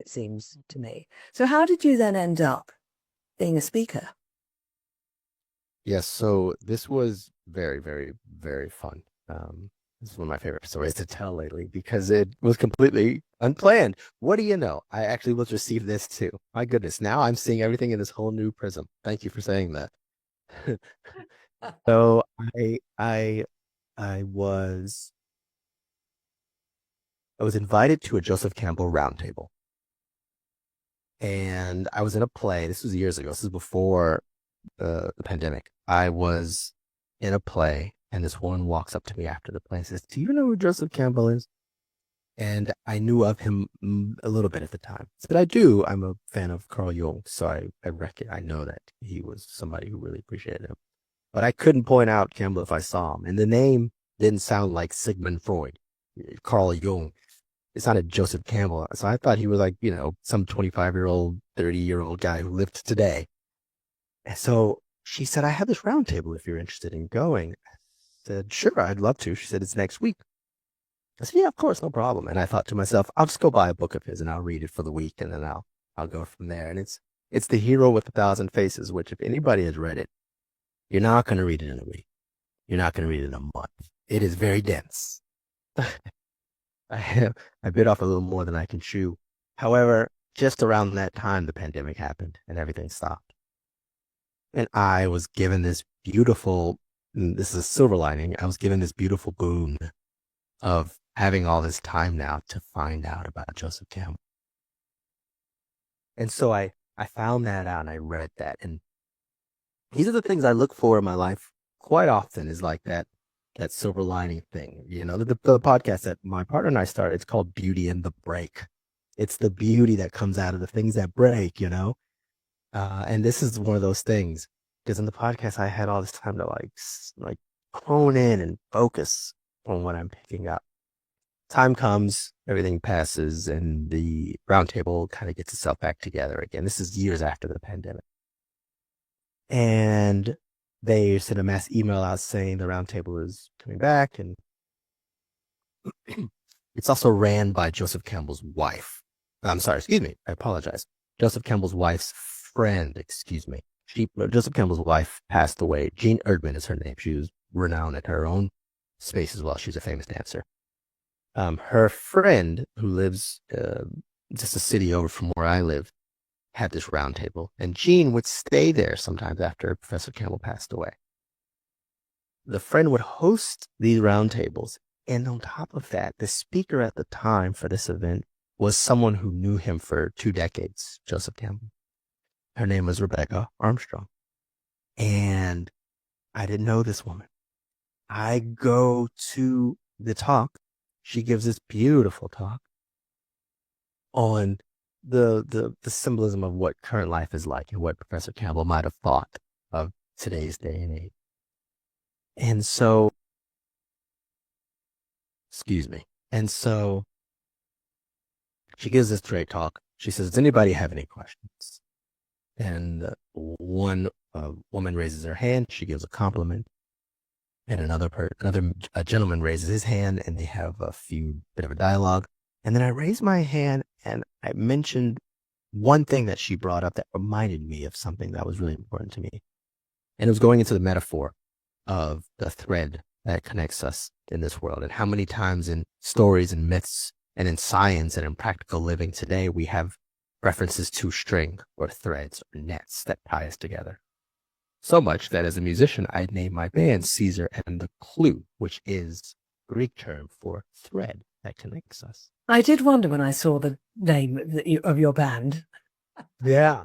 it seems to me. So how did you then end up being a speaker? Yes, so this was very, very, very fun. This is one of my favorite stories to tell lately because it was completely unplanned. What do you know? I actually was received this too. My goodness, now I'm seeing everything in this whole new prism. Thank you for saying that. So I was invited to a Joseph Campbell roundtable, and I was in a play. This was years ago. This is before the pandemic. I was in a play, and this woman walks up to me after the play and says, "Do you know who Joseph Campbell is?" And I knew of him a little bit at the time. I said, "I do. I'm a fan of Carl Jung, so I know that he was somebody who really appreciated him. But I couldn't point out Campbell if I saw him. And the name didn't sound like Sigmund Freud, Carl Jung. It sounded Joseph Campbell. So I thought he was like, some 25-year-old, 30-year-old guy who lived today. And so she said, "I have this roundtable if you're interested in going." I said, "Sure, I'd love to." She said, "It's next week." I said, "Yeah, of course, no problem." And I thought to myself, I'll just go buy a book of his and I'll read it for the week, and then I'll go from there. And it's The Hero with a Thousand Faces, which if anybody has read it, you're not going to read it in a week. You're not going to read it in a month. It is very dense. I bit off a little more than I can chew. However, just around that time, the pandemic happened and everything stopped. And I was given this beautiful, this is a silver lining, I was given this beautiful boon of having all this time now to find out about Joseph Campbell. And so I found that out and I read that. And these are the things I look for in my life quite often, is like that silver lining thing. The podcast that my partner and I started, it's called Beauty in the Break. It's the beauty that comes out of the things that break. And this is one of those things, because in the podcast, I had all this time to like hone in and focus on what I'm picking up. Time comes, everything passes, and the roundtable kind of gets itself back together again. This is years after the pandemic. And they sent a mass email out saying the roundtable is coming back. And it's also ran by Joseph Campbell's wife. I'm sorry, excuse me. I apologize. Joseph Campbell's wife's friend, excuse me. Joseph Campbell's wife passed away. Jean Erdman is her name. She was renowned in her own space as well. She's a famous dancer. Her friend, who lives just a city over from where I live, had this roundtable, and Jean would stay there sometimes after Professor Campbell passed away. The friend would host these roundtables, and on top of that, the speaker at the time for this event was someone who knew him for 2 decades, Joseph Campbell. Her name was Rebecca Armstrong. And I didn't know this woman. I go to the talk. She gives this beautiful talk on the symbolism of what current life is like and what Professor Campbell might have thought of today's day and age. And so, excuse me. And so she gives this great talk. She says, "Does anybody have any questions?" And one woman raises her hand. She gives a compliment. And another gentleman raises his hand, and they have a bit of a dialogue. And then I raised my hand and I mentioned one thing that she brought up that reminded me of something that was really important to me. And it was going into the metaphor of the thread that connects us in this world, and how many times in stories and myths and in science and in practical living today, we have references to string or threads or nets that tie us together. So much that as a musician, I named my band Cesar and the Clue, which is Greek term for thread that connects us. I did wonder when I saw the name of your band. Yeah.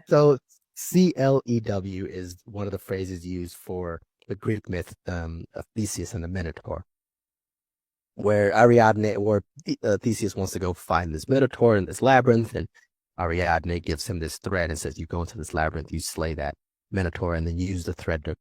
So CLEW is one of the phrases used for the Greek myth of Theseus and the Minotaur, where Theseus wants to go find this Minotaur in this labyrinth, and Ariadne gives him this thread and says, "You go into this labyrinth, you slay that Minotaur, and then use the thread to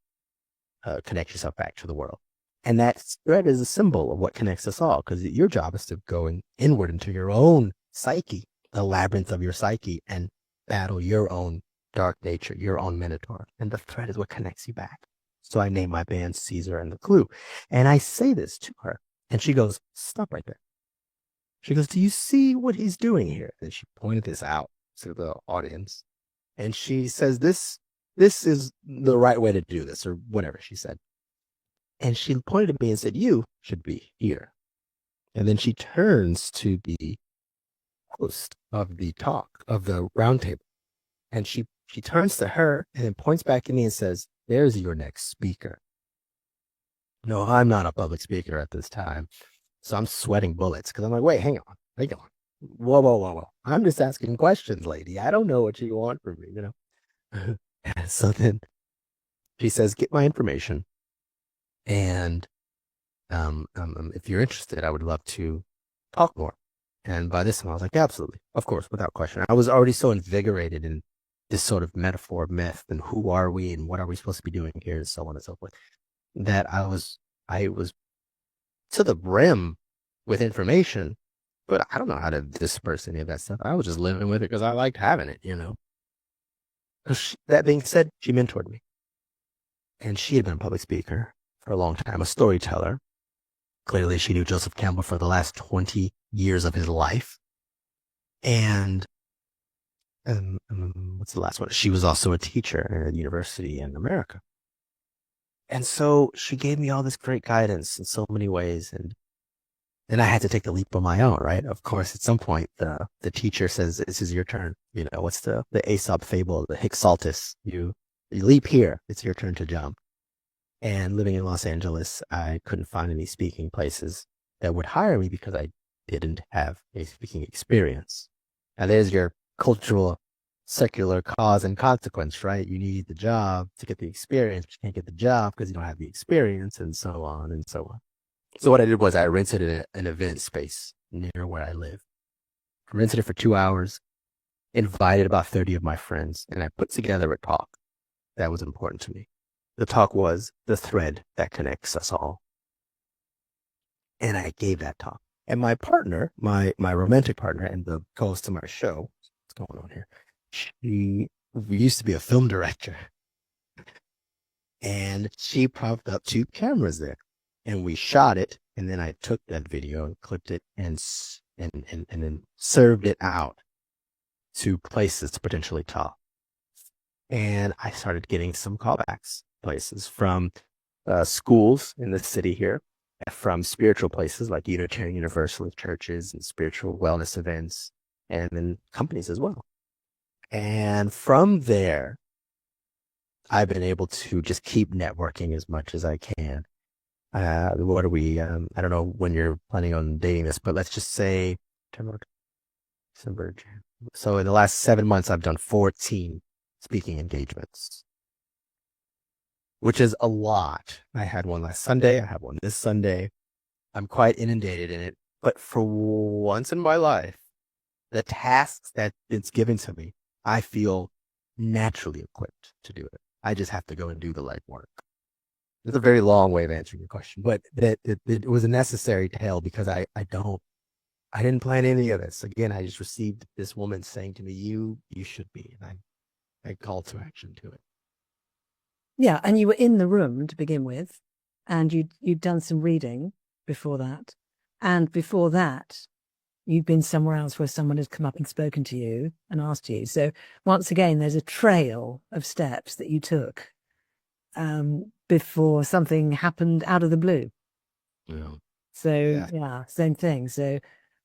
connect yourself back to the world." And that thread is a symbol of what connects us all, because your job is to go inward into your own psyche, the labyrinth of your psyche, and battle your own dark nature, your own Minotaur. And the thread is what connects you back. So I named my band Cesar and the Clue. And I say this to her, and she goes, "Stop right there. She goes, do you see what he's doing here? And she pointed this out to the audience. And she says, this is the right way to do this, or whatever she said. And she pointed at me and said, you should be here. And then she turns to the host of the talk, of the roundtable. And she turns to her and then points back at me and says, there's your next speaker. No, I'm not a public speaker at this time. So I'm sweating bullets because I'm like, wait, hang on. Whoa. I'm just asking questions, lady. I don't know what you want from me, you know? So then she says, get my information. And if you're interested, I would love to talk more. And by this time, I was like, absolutely. Of course, without question. I was already so invigorated in this sort of metaphor, myth, and who are we and what are we supposed to be doing here, and so on and so forth, that I was to the brim with information, but I don't know how to disperse any of that stuff. I was just living with it because I liked having it, you know. That being said, she mentored me. And she had been a public speaker for a long time, a storyteller. Clearly, she knew Joseph Campbell for the last 20 years of his life. And what's the last one? She was also a teacher at a university in America. And so she gave me all this great guidance in so many ways. And then I had to take the leap on my own, right? Of course, at some point, the teacher says, this is your turn. You know, what's the Aesop fable, the Hixaltis? You leap here. It's your turn to jump. And living in Los Angeles, I couldn't find any speaking places that would hire me because I didn't have a speaking experience. Now, there's your cultural, secular cause and consequence, right? You need the job to get the experience, but you can't get the job because you don't have the experience, and so on and so on. So what I did was I rented an event space near where I live. Rented it for 2 hours, invited about 30 of my friends, and I put together a talk that was important to me. The talk was the thread that connects us all. And I gave that talk. And my partner, my romantic partner and the co-host of my show, what's going on here? We used to be a film director. And she propped up 2 cameras there. And we shot it. And then I took that video and clipped it and then served it out to places to potentially talk. And I started getting some callbacks. Places from schools in the city here, from spiritual places like Unitarian Universalist churches and spiritual wellness events, and then companies as well. And from there, I've been able to just keep networking as much as I can. What are we? I don't know when you're planning on dating this, but let's just say December. So in the last 7 months, I've done 14 speaking engagements, which is a lot. I had one last Sunday. I have one this Sunday. I'm quite inundated in it. But for once in my life, the tasks that it's given to me, I feel naturally equipped to do it. I just have to go and do the legwork. It's a very long way of answering your question, but it was a necessary tale because I didn't plan any of this. Again, I just received this woman saying to me, you should be. And I called to action to it. Yeah, and you were in the room to begin with, and you'd done some reading before that. And before that, you'd been somewhere else where someone had come up and spoken to you and asked you. So once again, there's a trail of steps that you took before something happened out of the blue. Yeah. So, yeah, same thing. So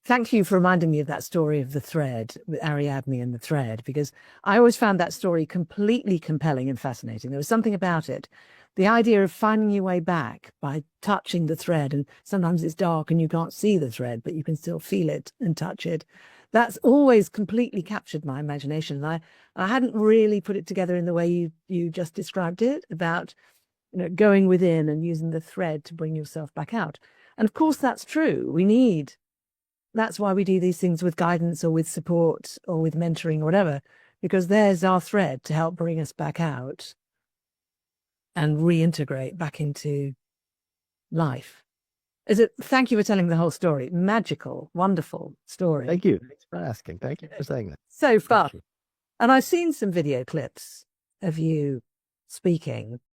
thank you for reminding me of that story of the thread with Ariadne and the thread, because I always found that story completely compelling and fascinating. There was something about it. The idea of finding your way back by touching the thread, and sometimes it's dark and you can't see the thread, but you can still feel it and touch it. That's always completely captured my imagination. And I hadn't really put it together in the way you just described it, about going within and using the thread to bring yourself back out. And of course, that's true. That's why we do these things with guidance or with support or with mentoring or whatever, because there's our thread to help bring us back out and reintegrate back into life. Thank you for telling the whole story. Magical, wonderful story. Thank you. Thanks for asking. Thank you for saying that. So fun. And I've seen some video clips of you speaking,